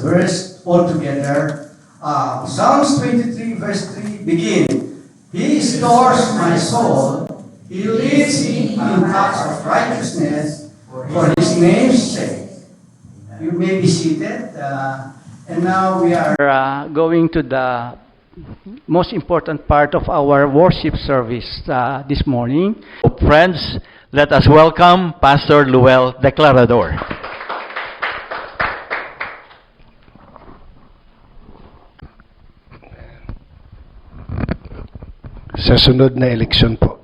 verse altogether. Psalms 23 verse 3 begin. He restores my soul. He leads me in paths of righteousness for His name's sake. You may be seated. And now we are going to the most important part of our worship service this morning. Friends, let us welcome Pastor Luel Declarador. Sa sunod na eleksyon po.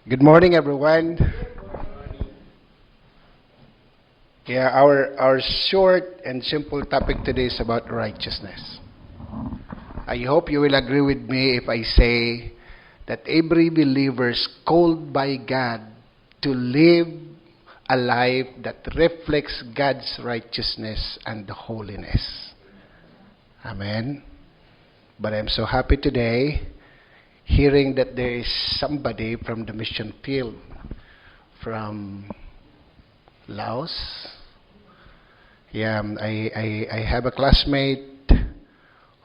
Good morning, everyone. Yeah, our short and simple topic today is about righteousness. I hope you will agree with me if I say that every believer is called by God to live a life that reflects God's righteousness and holiness. Amen. But I'm so happy today hearing that there is somebody from the mission field from Laos. Yeah, I have a classmate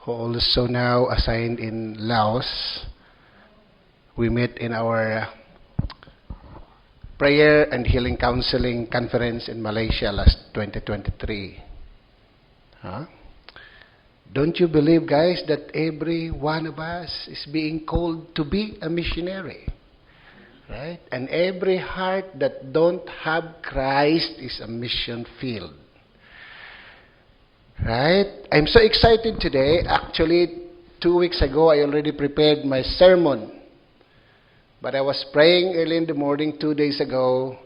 who also now assigned in Laos. We met in our prayer and healing counseling conference in Malaysia last 2023. Huh? Don't you believe, guys, that every one of us is being called to be a missionary? Right? And every heart that don't have Christ is a mission field. Right? I'm so excited today. Actually, 2 weeks ago, I already prepared my sermon. But I was praying early in the morning 2 days ago.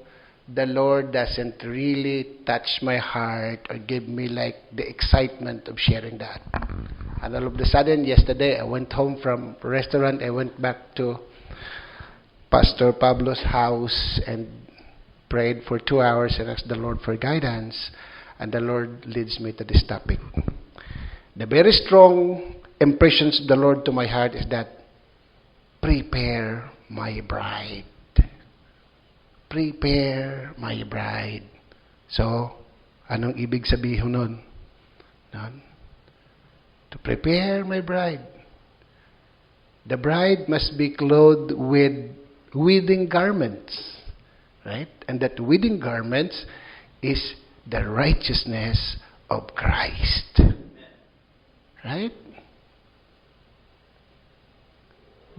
The Lord doesn't really touch my heart or give me like the excitement of sharing that. And all of a sudden, yesterday, I went home from a restaurant. I went back to Pastor Pablo's house and prayed for 2 hours and asked the Lord for guidance. And the Lord leads me to this topic. The very strong impressions of the Lord to my heart is that, prepare my bride. Prepare my bride. So, anong ibig sabihin nun? To prepare my bride. The bride must be clothed with wedding garments. Right? And that wedding garments is the righteousness of Christ. Right?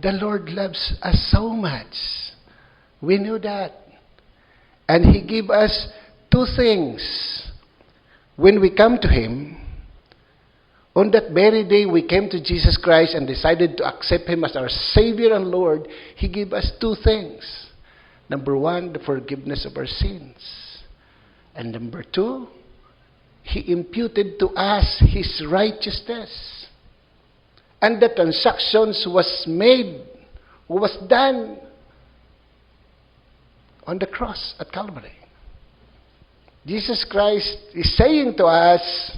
The Lord loves us so much. We know that. And He gave us 2 things. When we come to Him, on that very day we came to Jesus Christ and decided to accept Him as our Savior and Lord, He gave us 2 things. Number 1, the forgiveness of our sins. And number 2, He imputed to us His righteousness. And the transactions was done on the cross at Calvary. Jesus Christ is saying to us,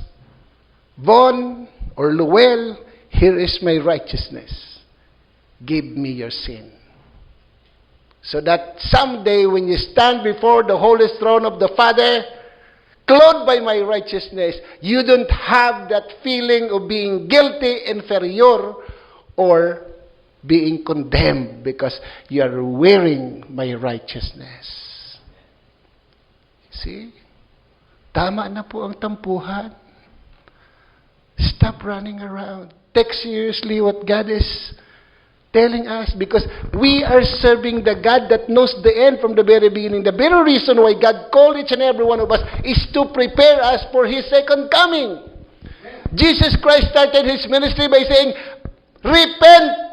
Von or Luel, here is my righteousness. Give me your sin. So that someday when you stand before the holy throne of the Father, clothed by my righteousness, you don't have that feeling of being guilty, inferior, or being condemned because you are wearing my righteousness. See? Tama na po ang tampuhan. Stop running around. Take seriously what God is telling us, because we are serving the God that knows the end from the very beginning. The very reason why God called each and every one of us is to prepare us for His second coming. Jesus Christ started His ministry by saying, repent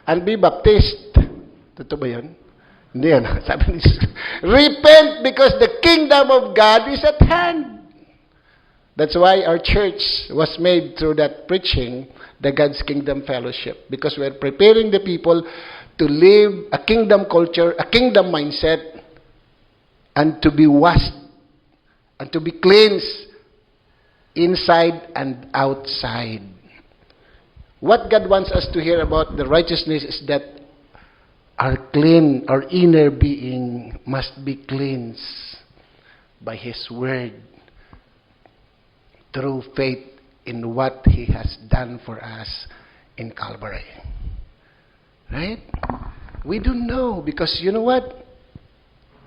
and be baptized. Totoo ba yun? Hindi yan. Sabi ni Jesus, repent because the kingdom of God is at hand. That's why our church was made through that preaching, the God's Kingdom Fellowship. Because we're preparing the people to live a kingdom culture, a kingdom mindset, and to be washed, and to be cleansed inside and outside. What God wants us to hear about the righteousness is that our inner being must be cleansed by His Word through faith in what He has done for us in Calvary. Right? We don't know, because you know what?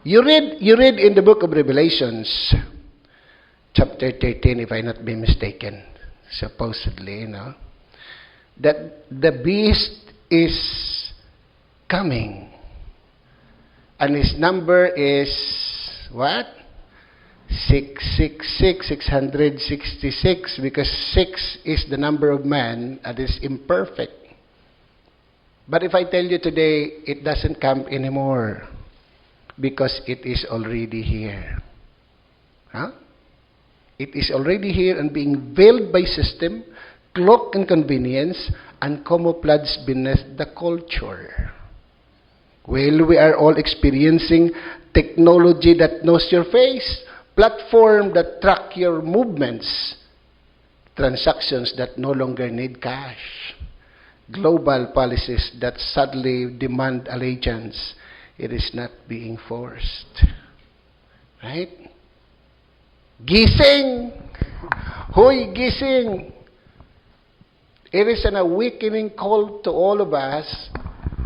You read in the book of Revelations, chapter 13, if I not be mistaken, supposedly, that the beast is coming. And his number is, what? 666, because 6 is the number of man and is imperfect. But if I tell you today, it doesn't come anymore, because it is already here. Huh? It is already here and being veiled by system, cloaked in convenience, and camouflaged beneath the culture. Well, we are all experiencing technology that knows your face, platform that track your movements, transactions that no longer need cash, global policies that sadly demand allegiance. It is not being forced. Right? Gising! Hoy, gising! It is an awakening call to all of us,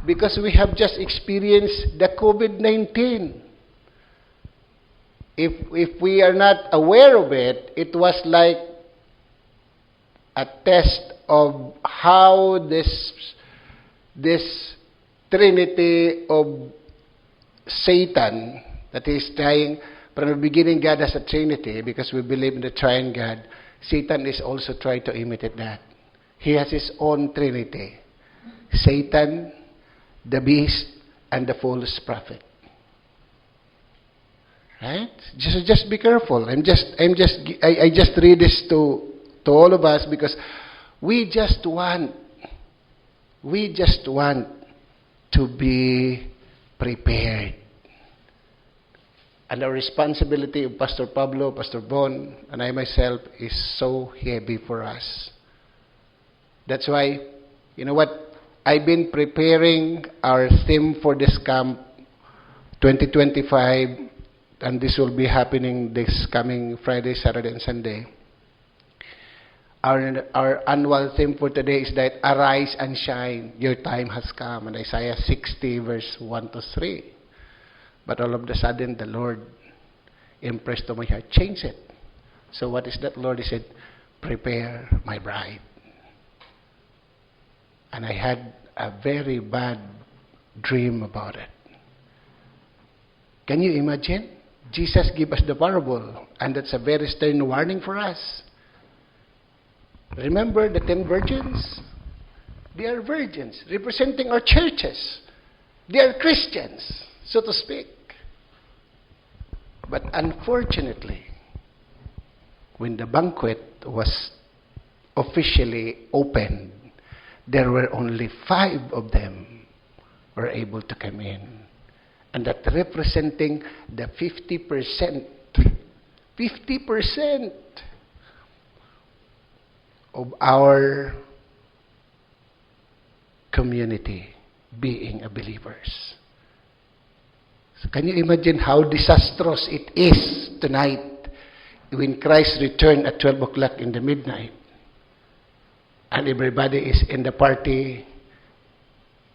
because we have just experienced the COVID-19. If we are not aware of it, it was like a test of how this trinity of Satan, that is trying, from the beginning God has a trinity, because we believe in the triune God. Satan is also trying to imitate that. He has his own trinity. Satan, the beast, and the false prophet. Right? Just be careful. I just read this to all of us, because we just want to be prepared. And the responsibility of Pastor Pablo, Pastor Bon, and I myself is so heavy for us. That's why, you know what? I've been preparing our theme for this camp 2025, and this will be happening this coming Friday, Saturday, and Sunday. Our annual theme for today is that arise and shine, your time has come, in Isaiah 60, verse 1 to 3. But all of a sudden, the Lord impressed on my heart, change it. So what is that, Lord? He said, prepare my bride. And I had a very bad dream about it. Can you imagine? Jesus gave us the parable, and that's a very stern warning for us. Remember the 10 virgins? They are virgins, representing our churches. They are Christians, so to speak. But unfortunately, when the banquet was officially opened, there were only 5 of them were able to come in. And that representing the 50% of our community being a believers. So can you imagine how disastrous it is tonight when Christ returned at 12 o'clock in the midnight and everybody is in the party?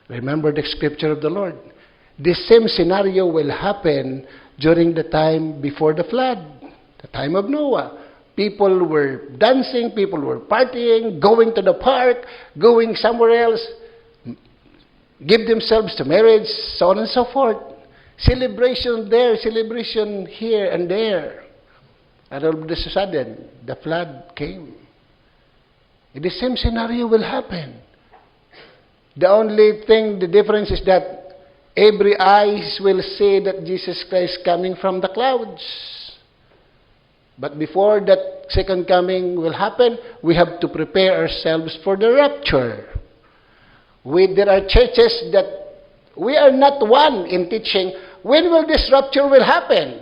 Remember the scripture of the Lord. The same scenario will happen during the time before the flood, the time of Noah. People were dancing, people were partying, going to the park, going somewhere else, give themselves to marriage, so on and so forth. Celebration there, celebration here and there. And all of a sudden, the flood came. The same scenario will happen. The only thing, the difference is that every eyes will see that Jesus Christ is coming from the clouds. But before that second coming will happen, we have to prepare ourselves for the rapture. There are churches that we are not one in teaching, when will this rapture will happen?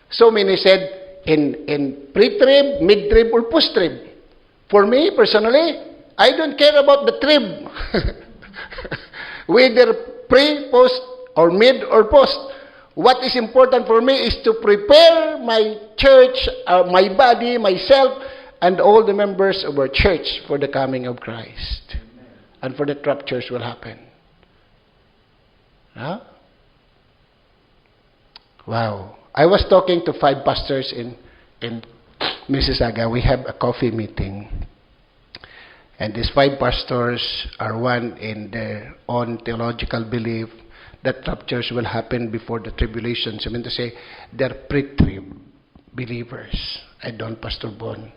So many said, in pre-trib, mid-trib, or post-trib. For me, personally, I don't care about the trib. Whether pre, post, or mid, or post. What is important for me is to prepare my church, my body, myself, and all the members of our church for the coming of Christ. And for that raptures will happen. Huh? Wow. I was talking to 5 pastors in Mississauga. We have a coffee meeting. And these 5 pastors are one in their own theological belief that raptures will happen before the tribulations. I mean to say, they're pre-trib believers. I don't, Pastor Bon.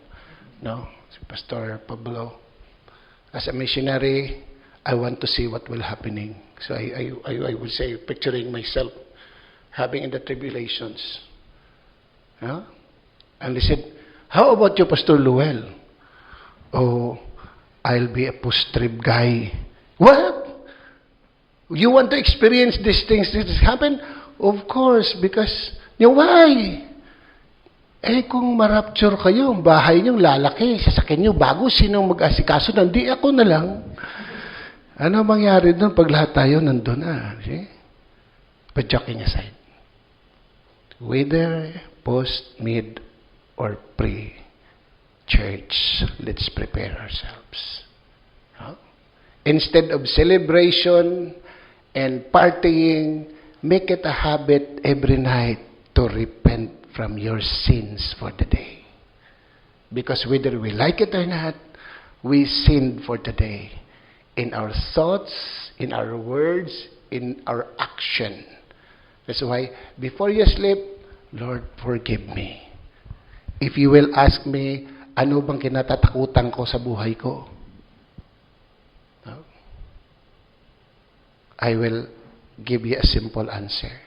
No, Pastor Pablo. As a missionary, I want to see what will happening. So I would say, picturing myself having in the tribulations. Huh? And they said, how about you, Pastor Luel? Oh, I'll be a post-trib guy. What? You want to experience these things that happen? Of course, because, why? Eh, kung marapture kayo, bahay niyong lalaki, sasakyan niyo bago, sino mag-asikaso? Nandi ako na lang. Ano mangyari doon pag lahat tayo nandun na? See? But joking aside, whether post, mid, or pre-church, let's prepare ourselves. Huh? Instead of celebration and partying, make it a habit every night to repent from your sins for the day. Because whether we like it or not, we sinned for the day. In our thoughts, in our words, in our action. That's why, before you sleep, Lord, forgive me. If you will ask me, ano bang kinatatakutan ko sa buhay ko? No? I will give you a simple answer.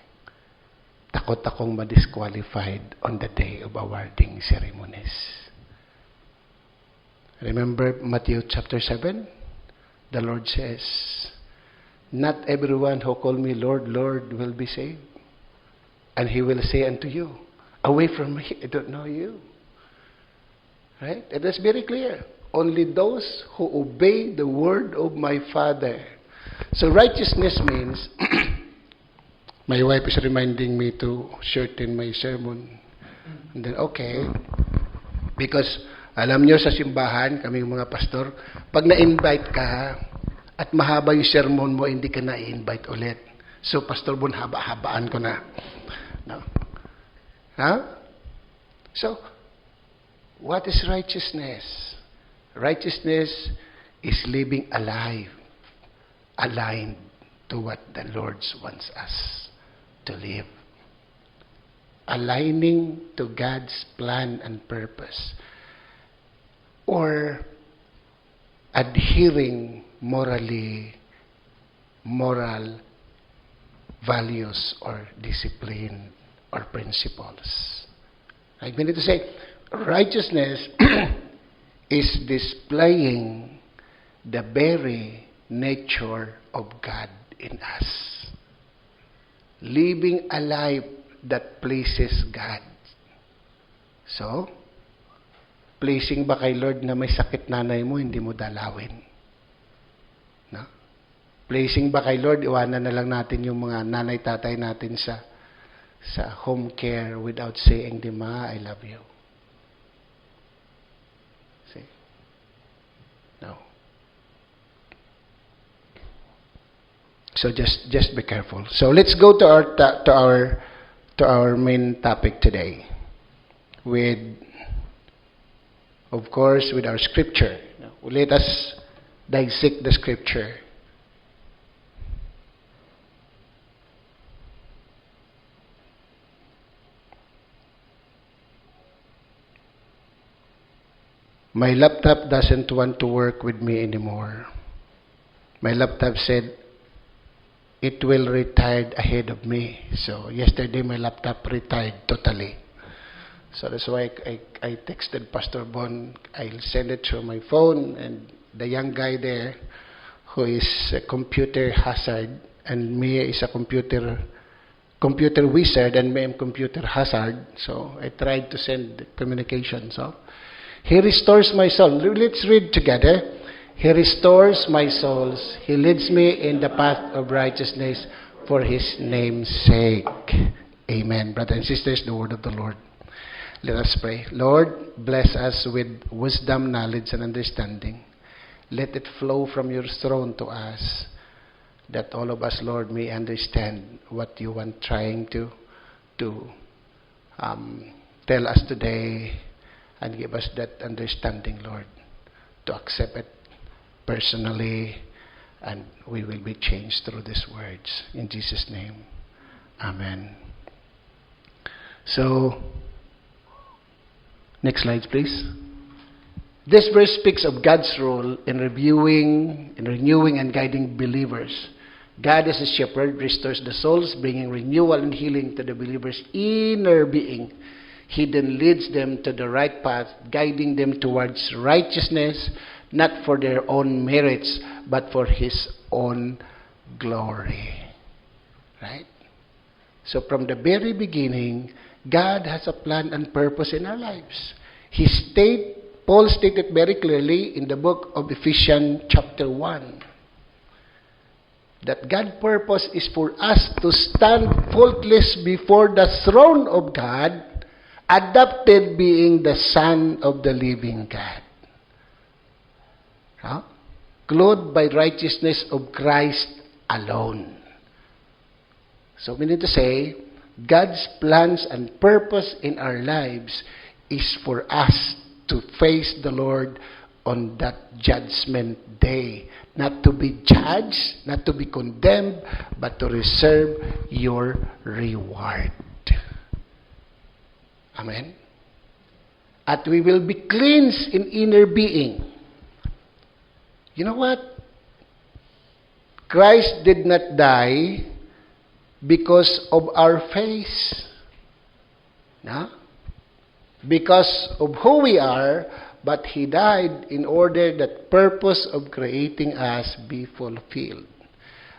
Takot akong ma-disqualified on the day of awarding ceremonies. Remember Matthew chapter 7? The Lord says, not everyone who call me Lord, Lord will be saved. And He will say unto you, away from me, I don't know you. Right? It is very clear. Only those who obey the word of my Father. So righteousness means, my wife is reminding me to shorten my sermon. And then, okay. Because, alam nyo sa simbahan, kami mga pastor, pag na-invite ka, at mahaba yung sermon mo, hindi ka na-invite ulit. So, Pastor Bon, haba-habaan ko na. No? Huh? So, what is righteousness? Righteousness is living alive, aligned to what the Lord wants us to live. Aligning to God's plan and purpose. Or adhering moral values or discipline or principles. I mean to say, righteousness is displaying the very nature of God in us. Living a life that pleases God. So, pleasing ba kay Lord na may sakit nanay mo, hindi mo dalawin? No? Pleasing ba kay Lord, iwanan na lang natin yung mga nanay-tatay natin sa home care without saying, di ma, I love you. See? No. So just be careful. So let's go to our main topic today. Of course, with our scripture. Let us dissect the scripture. My laptop doesn't want to work with me anymore. My laptop said it will retire ahead of me. So yesterday my laptop retired totally. So that's why I texted Pastor Bon. I'll send it through my phone, and the young guy there who is a computer hazard, and me is a computer wizard, and me am computer hazard. So I tried to send communication. So He restores my soul. Let's read together. He restores my souls. He leads me in the path of righteousness for His name's sake. Amen. Brothers and sisters, the word of the Lord. Let us pray. Lord, bless us with wisdom, knowledge, and understanding. Let it flow from your throne to us, that all of us, Lord, may understand what you want trying to tell us today, and give us that understanding, Lord, to accept it personally, and we will be changed through these words. In Jesus' name, amen. So, next slide, please. This verse speaks of God's role in renewing and guiding believers. God as a shepherd restores the souls, bringing renewal and healing to the believer's inner being. He then leads them to the right path, guiding them towards righteousness, not for their own merits, but for His own glory. Right? So from the very beginning, God has a plan and purpose in our lives. Paul stated very clearly in the book of Ephesians chapter 1, that God's purpose is for us to stand faultless before the throne of God, adopted being the Son of the living God. Huh? Clothed by righteousness of Christ alone. So we need to say, God's plans and purpose in our lives is for us to face the Lord on that judgment day. Not to be judged, not to be condemned, but to receive your reward. Amen? At we will be cleansed in inner being. You know what? Christ did not die because of our face. No? Because of who we are, but He died in order that purpose of creating us be fulfilled.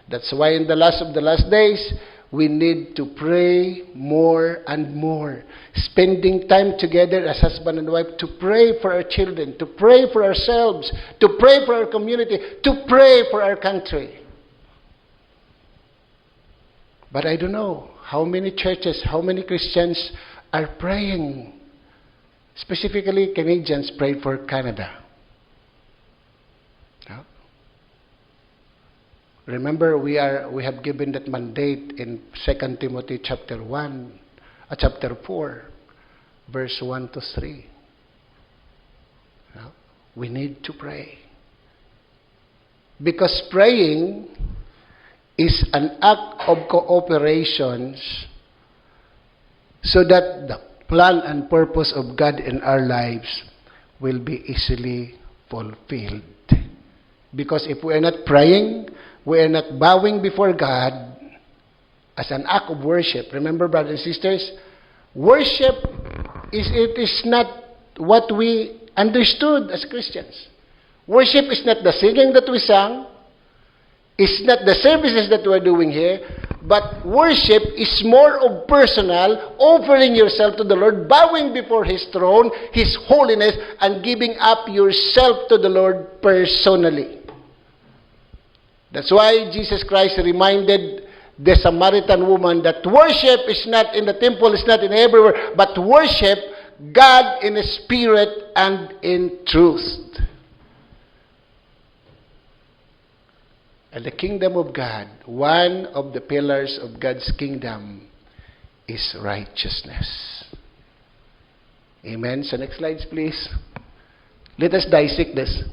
That's why in the last of the last days, we need to pray more and more. Spending time together as husband and wife to pray for our children, to pray for ourselves, to pray for our community, to pray for our country. But I don't know how many churches, how many Christians are praying. Specifically, Canadians prayed for Canada. No? Remember, we have given that mandate in 2 Timothy chapter 4, verse 1 to 3. No? We need to pray. Because praying is an act of cooperation so that the plan and purpose of God in our lives will be easily fulfilled. Because if we are not praying, we are not bowing before God as an act of worship. Remember, brothers and sisters, worship is not what we understood as Christians. Worship is not the singing that we sang. It's not the services that we're doing here. But worship is more of personal, offering yourself to the Lord, bowing before His throne, His holiness, and giving up yourself to the Lord personally. That's why Jesus Christ reminded the Samaritan woman that worship is not in the temple, it's not in everywhere, but worship God in spirit and in truth. And the kingdom of God, one of the pillars of God's kingdom is righteousness. Amen. So next slides, please. Let us dissect this.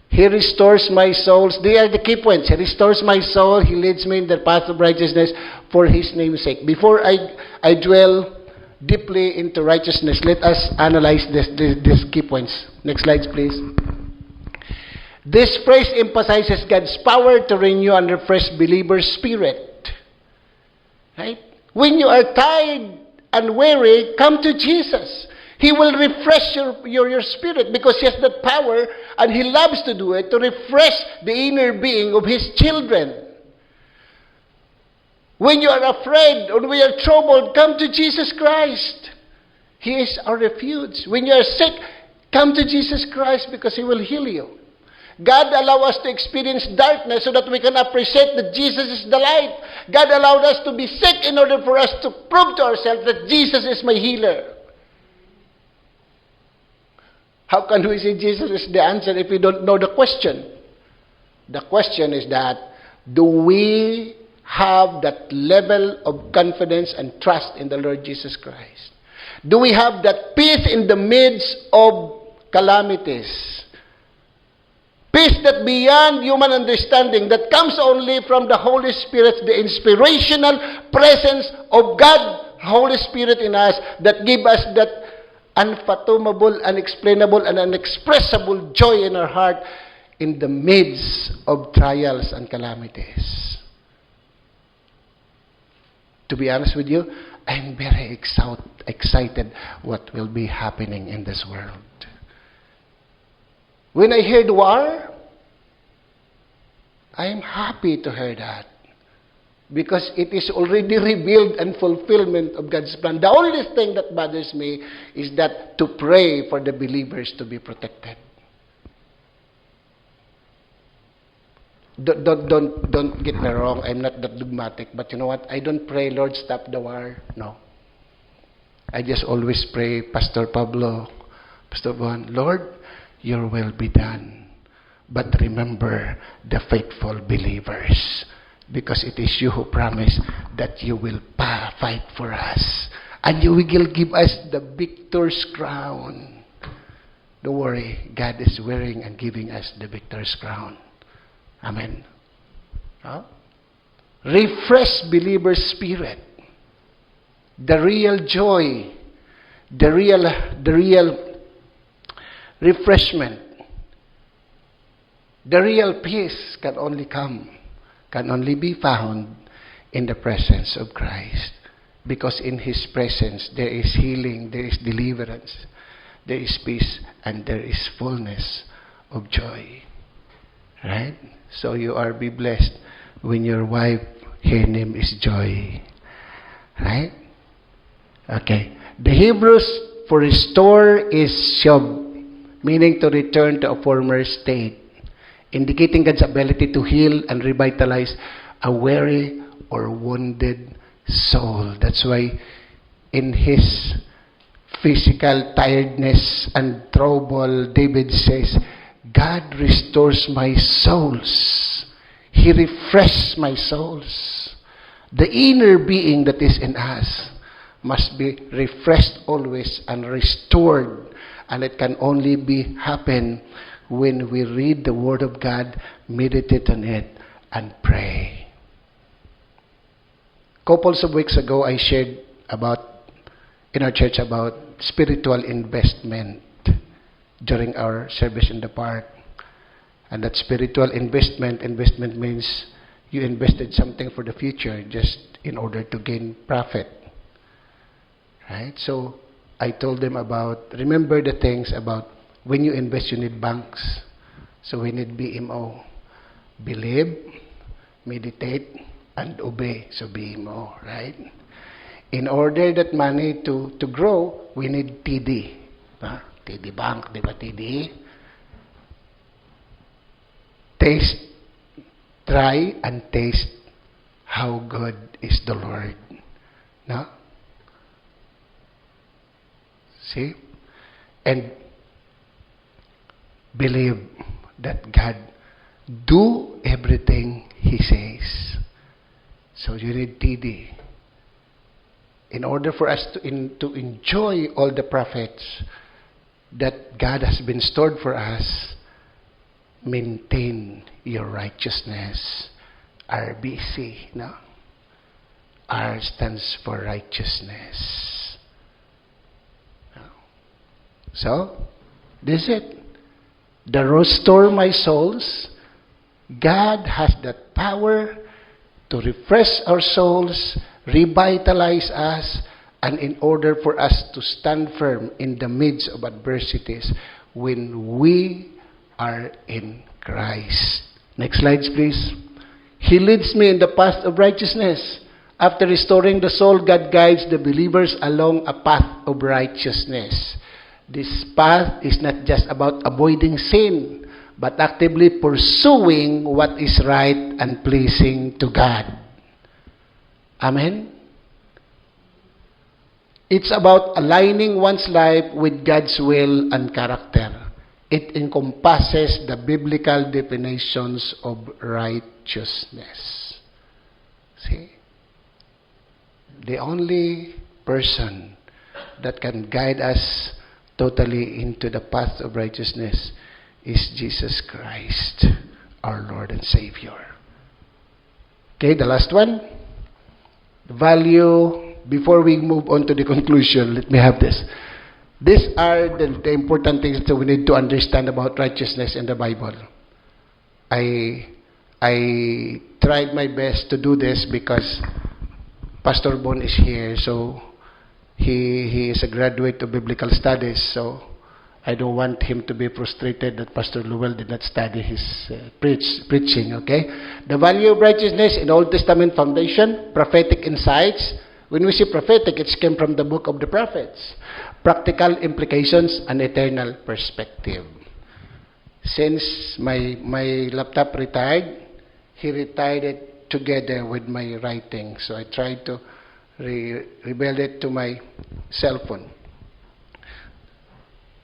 He restores my souls. They are the key points. He restores my soul. He leads me in the path of righteousness for His name's sake. Before I dwell deeply into righteousness, let us analyze these key points. Next slides, please. This phrase emphasizes God's power to renew and refresh believers' spirit. Right? When you are tired and weary, come to Jesus. He will refresh your spirit because He has that power and He loves to do it, to refresh the inner being of His children. When you are afraid or when you are troubled, come to Jesus Christ. He is our refuge. When you are sick, come to Jesus Christ because He will heal you. God allowed us to experience darkness so that we can appreciate that Jesus is the light. God allowed us to be sick in order for us to prove to ourselves that Jesus is my healer. How can we say Jesus is the answer if we don't know the question? The question is that, do we have that level of confidence and trust in the Lord Jesus Christ? Do we have that peace in the midst of calamities? Peace that beyond human understanding, that comes only from the Holy Spirit, the inspirational presence of God, Holy Spirit in us, that give us that unfathomable, unexplainable, and unexpressible joy in our heart in the midst of trials and calamities. To be honest with you, I'm very excited what will be happening in this world. When I heard war, I am happy to hear that. Because it is already revealed and fulfillment of God's plan. The only thing that bothers me is that to pray for the believers to be protected. Don't get me wrong, I'm not that dogmatic, but you know what? I don't pray, Lord, stop the war. No. I just always pray, Pastor Pablo, Pastor Juan, Lord, your will be done. But remember the faithful believers, because it is you who promise that you will fight for us, and you will give us the victor's crown. Don't worry, God is wearing and giving us the victor's crown. Amen. Huh? Refresh believer's spirit. The real joy, the real refreshment, the real peace can only be found in the presence of Christ. Because in His presence there is healing, there is deliverance, there is peace, and there is fullness of joy. Right? So you are be blessed when your wife, her name is Joy. Right? Okay. The Hebrews for restore is shob, meaning to return to a former state, indicating God's ability to heal and revitalize a weary or wounded soul. That's why in his physical tiredness and trouble, David says, God restores my souls. He refreshes my souls. The inner being that is in us must be refreshed always and restored. And it can only be happen when we read the Word of God, meditate on it, and pray. Couples of weeks ago, I shared in our church about spiritual investment during our service in the park. And that spiritual investment means you invested something for the future just in order to gain profit. Right? So I told them remember the things about when you invest, you need banks. So we need BMO. Believe, meditate, and obey. So BMO, right? In order that money to grow, we need TD. TD Bank, di ba TD? Taste, try and taste how good is the Lord. No? See? And believe that God do everything He says. So you need TD. In order for us to enjoy all the profits that God has been stored for us, maintain your righteousness. RBC, no? R stands for righteousness. So, this is it. The restore my souls. God has that power to refresh our souls, revitalize us, and in order for us to stand firm in the midst of adversities when we are in Christ. Next slides, please. He leads me in the path of righteousness. After restoring the soul, God guides the believers along a path of righteousness. This path is not just about avoiding sin, but actively pursuing what is right and pleasing to God. Amen? It's about aligning one's life with God's will and character. It encompasses the biblical definitions of righteousness. See? The only person that can guide us totally into the path of righteousness is Jesus Christ, our Lord and Savior. Okay, the last one. Value. Before we move on to the conclusion, let me have this. These are the important things that we need to understand about righteousness in the Bible. I tried my best to do this because Pastor Bon is here, so he is a graduate of biblical studies, so I don't want him to be frustrated that Pastor Luwel did not study his preaching, okay? The value of righteousness in Old Testament foundation, prophetic insights. When we say prophetic, it came from the book of the prophets. Practical implications and eternal perspective. Since my laptop retired, he retired it together with my writing. So I tried to rebuild it to my cell phone.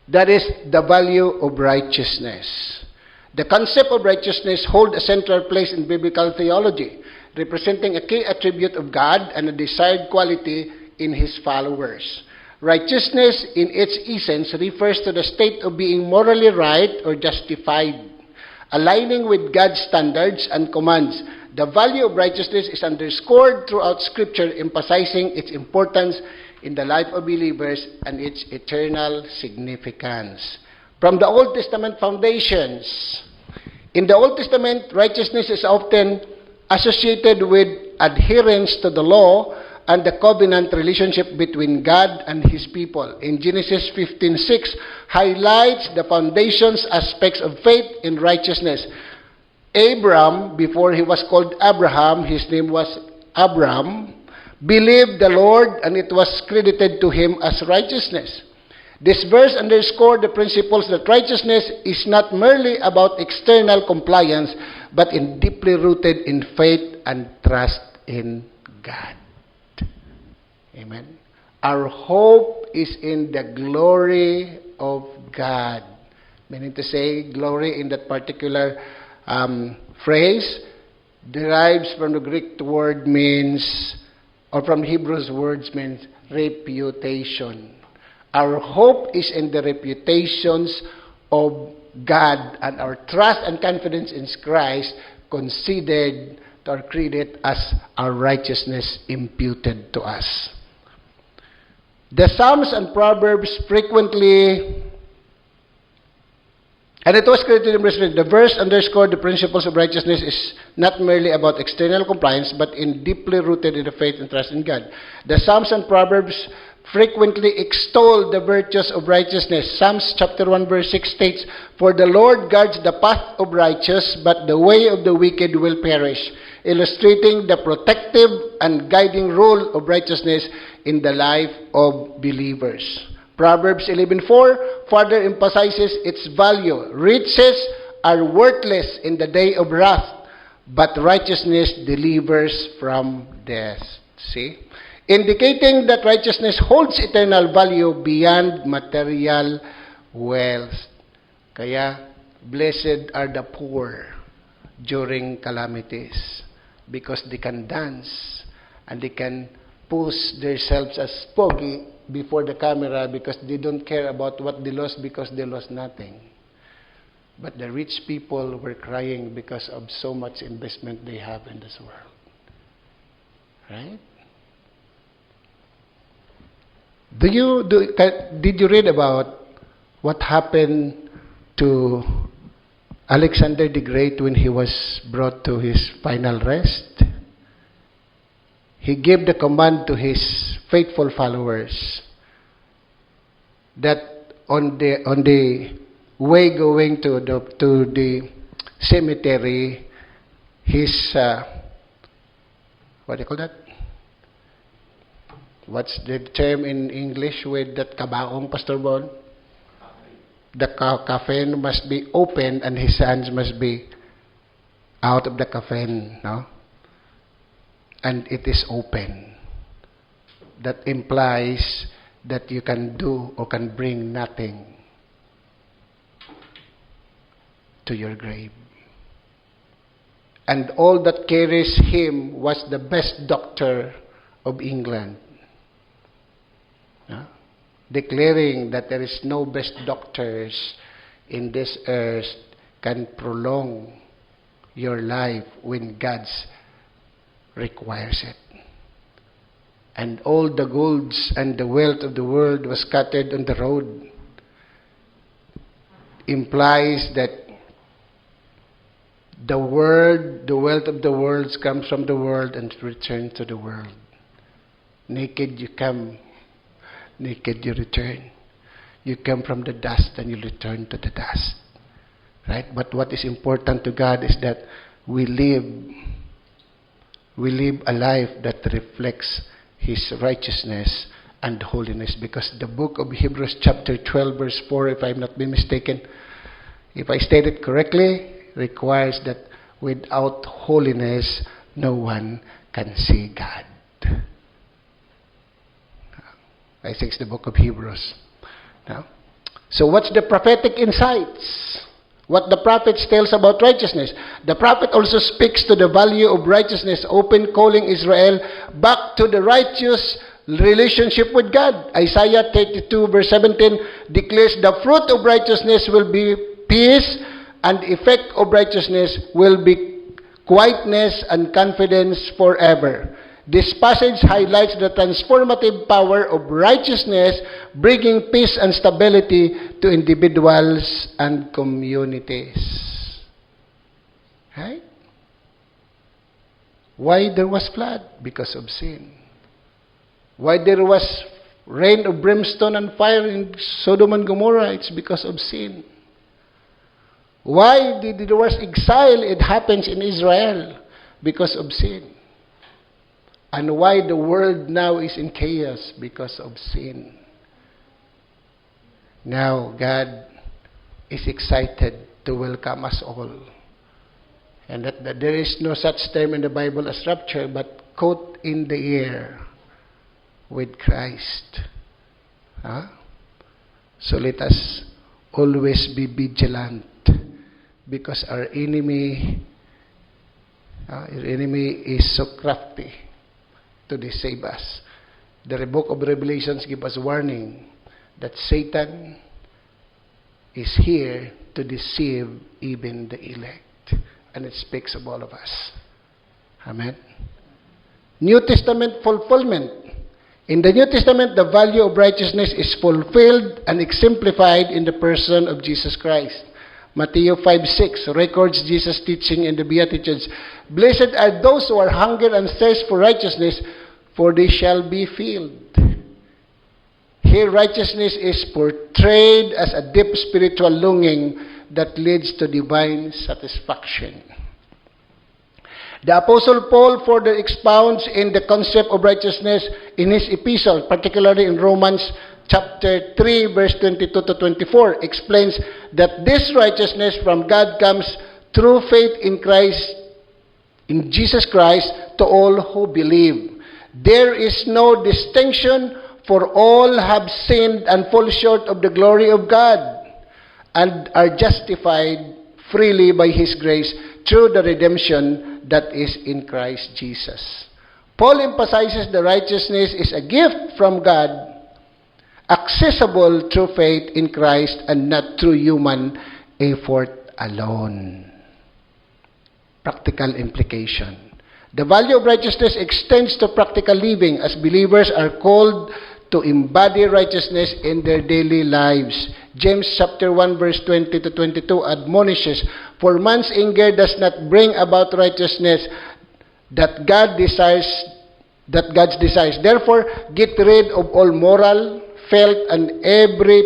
That is the value of righteousness. The concept of righteousness holds a central place in biblical theology, representing a key attribute of God and a desired quality in His followers. Righteousness, in its essence, refers to the state of being morally right or justified, aligning with God's standards and commands. The value of righteousness is underscored throughout Scripture, emphasizing its importance in the life of believers and its eternal significance. From the Old Testament foundations. In the Old Testament, righteousness is often associated with adherence to the law and the covenant relationship between God and His people. In Genesis 15:6 highlights the foundations aspects of faith in righteousness. Abram, before he was called Abraham, his name was Abram, believed the Lord and it was credited to him as righteousness. This verse underscored the principles that righteousness is not merely about external compliance, but deeply rooted in faith and trust in God. Amen. Our hope is in the glory of God. Meaning to say, glory in that particular phrase derives from the Greek word means, or from Hebrews words means, reputation. Our hope is in the reputations of God, and our trust and confidence in Christ considered or credited as our righteousness imputed to us. The Psalms and Proverbs frequently, and it was credited in the verse underscored the principles of righteousness is not merely about external compliance, but deeply rooted in the faith and trust in God. The Psalms and Proverbs frequently extol the virtues of righteousness. Psalms chapter 1 verse 6 states, "For the Lord guards the path of righteous, but the way of the wicked will perish," illustrating the protective and guiding role of righteousness in the life of believers. Proverbs 11:4 further emphasizes its value. Riches are worthless in the day of wrath, but righteousness delivers from death. See? Indicating that righteousness holds eternal value beyond material wealth. Kaya, blessed are the poor during calamities because they can dance and they can post themselves as pogi before the camera because they don't care about what they lost because they lost nothing. But the rich people were crying because of so much investment they have in this world. Right? Did you read about what happened to Alexander the Great when he was brought to his final rest? He gave the command to his faithful followers that on the way going to the cemetery, his what do you call that? What's the term in English with that kabaong, Pastor Bon? The coffin must be open and his hands must be out of the coffin, no? And it is open. That implies that you can do or can bring nothing to your grave. And all that carries him was the best doctor of England, declaring that there is no best doctors in this earth can prolong your life when God's requires it. And all the golds and the wealth of the world was scattered on the road implies that the wealth of the world comes from the world and returns to the world. Naked you come, naked you return. You come from the dust and you return to the dust. Right? But what is important to God is that we live a life that reflects His righteousness and holiness, because the book of Hebrews chapter 12 verse 4, if I'm not mistaken, if I state it correctly, requires that without holiness no one can see God. I think it's the book of Hebrews. Now, so what's the prophetic insights? What the prophets tells about righteousness? The prophet also speaks to the value of righteousness, open calling Israel back to the righteous relationship with God. Isaiah 32 verse 17 declares the fruit of righteousness will be peace, and the effect of righteousness will be quietness and confidence forever. This passage highlights the transformative power of righteousness, bringing peace and stability to individuals and communities. Right? Why there was flood? Because of sin. Why there was rain of brimstone and fire in Sodom and Gomorrah? It's because of sin. Why did there was exile? It happens in Israel because of sin. And why the world now is in chaos? Because of sin. Now God is excited to welcome us all. And that there is no such term in the Bible as rapture, but caught in the air with Christ. So let us always be vigilant, because our enemy is so crafty to deceive us. The book of Revelations gives us warning that Satan is here to deceive even the elect. And it speaks of all of us. Amen. New Testament fulfillment. In the New Testament, the value of righteousness is fulfilled and exemplified in the person of Jesus Christ. Matthew 5:6 records Jesus' teaching in the Beatitudes. Blessed are those who are hunger and thirst for righteousness, for they shall be filled. Here, righteousness is portrayed as a deep spiritual longing that leads to divine satisfaction. The Apostle Paul further expounds in the concept of righteousness in his epistle, particularly in Romans chapter 3, verse 22 to 24, explains that this righteousness from God comes through faith in Christ, in Jesus Christ, to all who believe. There is no distinction, for all have sinned and fall short of the glory of God, and are justified freely by His grace through the redemption that is in Christ Jesus. Paul emphasizes the righteousness is a gift from God, accessible through faith in Christ and not through human effort alone. Practical implication. The value of righteousness extends to practical living, as believers are called to embody righteousness in their daily lives. James chapter 1 verse 20 to 22 admonishes, for man's anger does not bring about righteousness that God desires. Therefore, get rid of all moral, felt, and every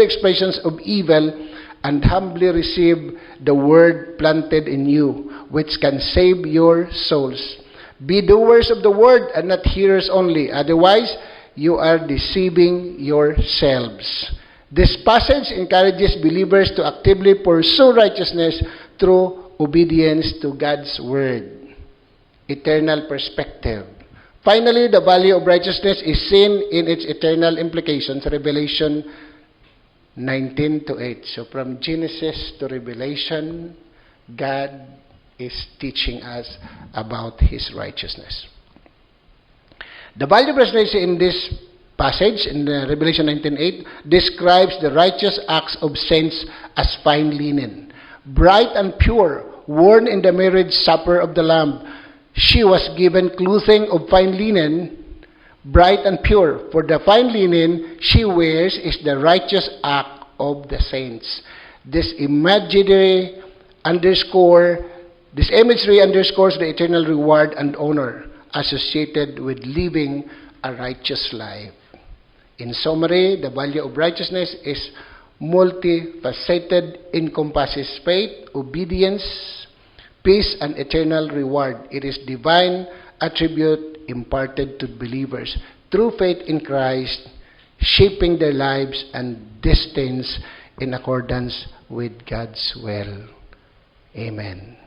expressions of evil, and humbly receive the word planted in you, which can save your souls. Be doers of the word and not hearers only. Otherwise, you are deceiving yourselves. This passage encourages believers to actively pursue righteousness through obedience to God's word. Eternal perspective. Finally, the value of righteousness is seen in its eternal implications, Revelation 19 to 8. So from Genesis to Revelation, God is teaching us about His righteousness. The value of righteousness in this passage, in Revelation 19:8, describes the righteous acts of saints as fine linen, bright and pure, worn in the marriage supper of the Lamb. She was given clothing of fine linen, bright and pure. For the fine linen she wears is the righteous act of the saints. This imagery underscores the eternal reward and honor associated with living a righteous life. In summary, the value of righteousness is multifaceted, encompasses faith, obedience, peace, and eternal reward. It is divine attribute imparted to believers through faith in Christ, shaping their lives and destinies in accordance with God's will. Amen.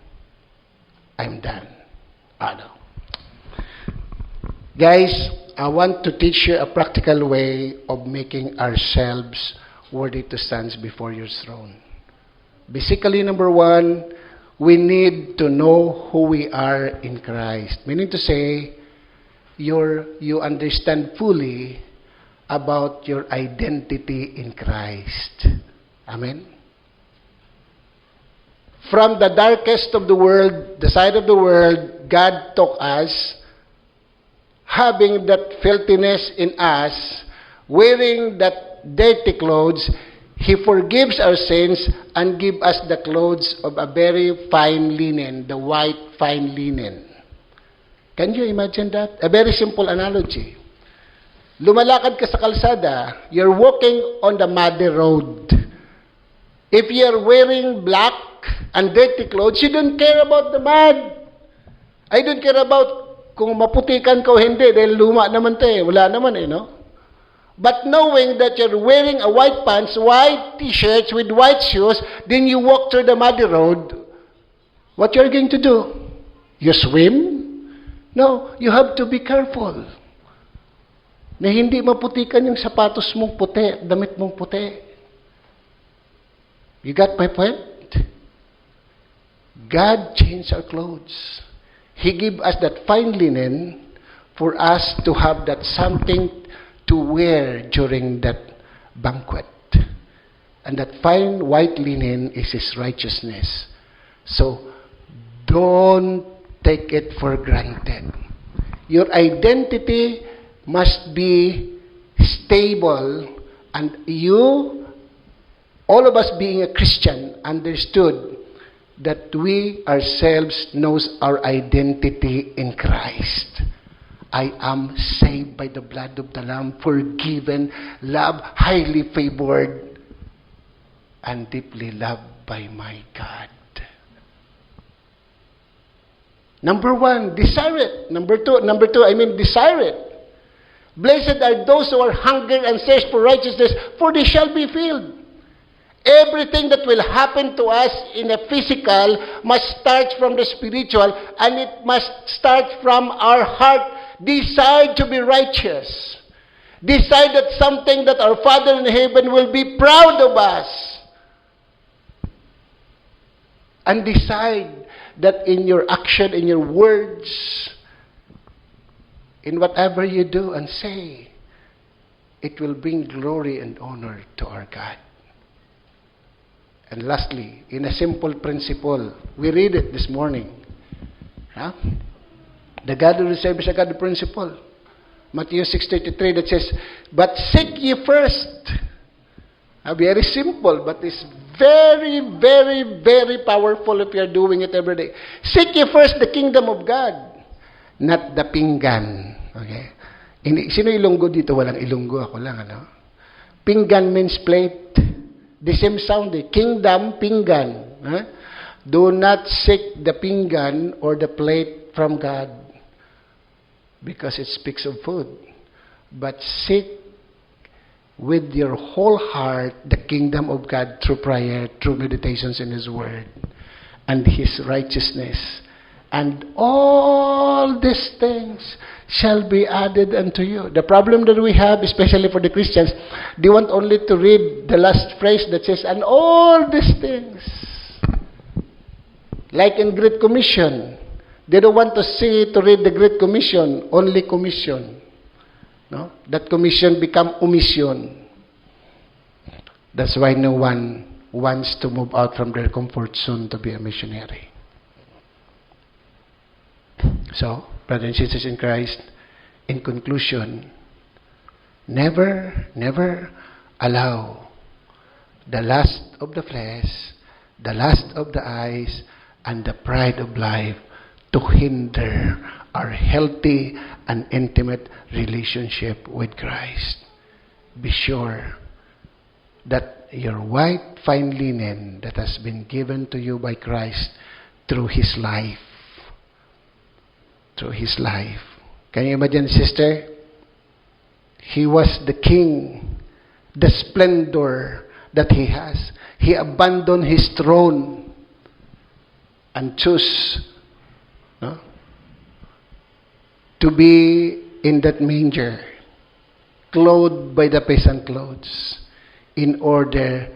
I'm done. Guys, I want to teach you a practical way of making ourselves worthy to stand before your throne. Basically, number one, we need to know who we are in Christ. Meaning to say, you understand fully about your identity in Christ. Amen? From the darkest of the world, the side of the world, God took us, having that filthiness in us, wearing that dirty clothes. He forgives our sins and gives us the clothes of a very fine linen, the white fine linen. Can you imagine that? A very simple analogy. Lumalakad ka sa kalsada, you're walking on the muddy road. If you're wearing black and dirty clothes, you don't care about the mud. I don't care about kung maputikan ka o hindi, dahil luma naman to wala naman no? But knowing that you're wearing a white pants, white t-shirts with white shoes, then you walk through the muddy road, what you're going to do? You swim? No, you have to be careful. Na hindi maputikan yung sapatos mong puti, damit mong puti. You got my point? God changed our clothes. He gave us that fine linen for us to have that something to wear during that banquet. And that fine white linen is His righteousness. So, don't take it for granted. Your identity must be stable, and you, all of us being a Christian, understood that we ourselves knows our identity in Christ. I am saved by the blood of the Lamb, forgiven, loved, highly favored, and deeply loved by my God. Number one, desire it. Number two, desire it. Blessed are those who are hungry and thirst for righteousness, for they shall be filled. Everything that will happen to us in the physical must start from the spiritual, and it must start from our heart. Decide to be righteous. Decide that something that our Father in heaven will be proud of us. And decide that in your action, in your words, in whatever you do and say, it will bring glory and honor to our God. And lastly, in a simple principle, we read it this morning. Huh? The God who reserves a God principle. Matthew 6:33 that says, but seek ye first. Very simple, but it's very, very, very powerful if you're doing it every day. Seek ye first the kingdom of God, not the pinggan. Okay? Sino Ilonggo dito? Walang Ilonggo. Ako lang, ano? Pinggan means plate. The same sound, kingdom, pinggan. Huh? Do not seek the pinggan or the plate from God, because it speaks of food. But seek with your whole heart the kingdom of God through prayer, through meditations in His Word, and His righteousness. And all these things shall be added unto you. The problem that we have, especially for the Christians, they want only to read the last phrase that says, and all these things. Like in Great Commission, they don't want to read the Great Commission, only commission. No? That commission become omission. That's why no one wants to move out from their comfort zone to be a missionary. So, brothers and sisters in Christ, in conclusion, never allow the lust of the flesh, the lust of the eyes, and the pride of life to hinder our healthy and intimate relationship with Christ. Be sure that your white fine linen that has been given to you by Christ through His life. Through His life. Can you imagine, sister? He was the king, the splendor that He has. He abandoned His throne and chose to be in that manger, clothed by the peasant clothes, in order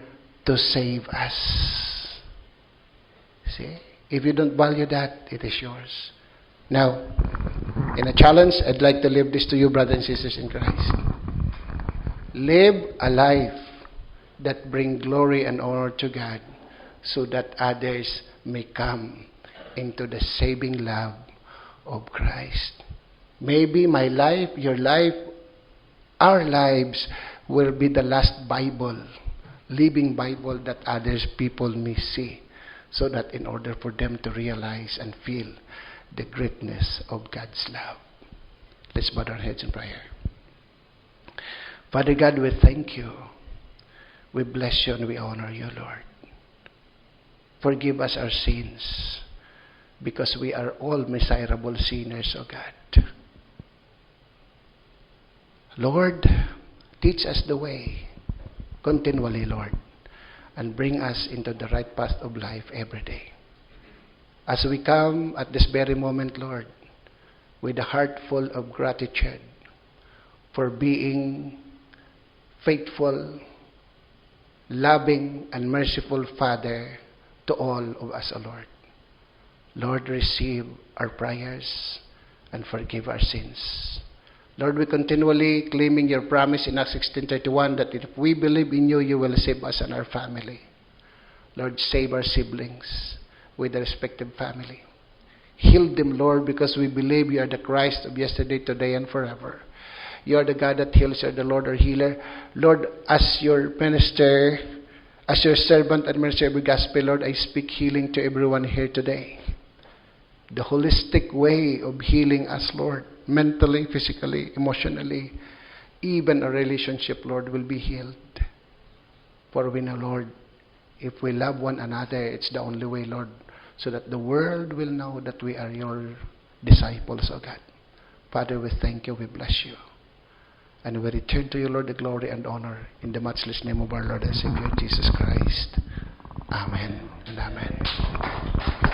to save us. See? If you don't value that, it is yours. Now, in a challenge, I'd like to leave this to you, brothers and sisters in Christ. Live a life that brings glory and honor to God, so that others may come into the saving love of Christ. Maybe my life, your life, our lives will be the last Bible, living Bible that others people may see, so that in order for them to realize and feel the greatness of God's love. Let's bow our heads in prayer. Father God, we thank you. We bless you and we honor you, Lord. Forgive us our sins, because we are all miserable sinners, O God. Lord, teach us the way continually, Lord, and bring us into the right path of life every day. As we come at this very moment, Lord, with a heart full of gratitude for being faithful, loving, and merciful Father to all of us, O Lord. Lord, receive our prayers and forgive our sins. Lord, we continually claiming your promise in Acts 16:31 that if we believe in you, you will save us and our family. Lord, save our siblings with their respective family. Heal them, Lord, because we believe you are the Christ of yesterday, today, and forever. You are the God that heals, you are the Lord our healer. Lord, as your minister, as your servant and minister of the gospel, Lord, I speak healing to everyone here today. The holistic way of healing us, Lord, mentally, physically, emotionally, even a relationship, Lord, will be healed. For we know, Lord, if we love one another, it's the only way, Lord, so that the world will know that we are your disciples, O God. Father, we thank you, we bless you. And we return to you, Lord, the glory and honor in the matchless name of our Lord and Savior, Jesus Christ. Amen and amen.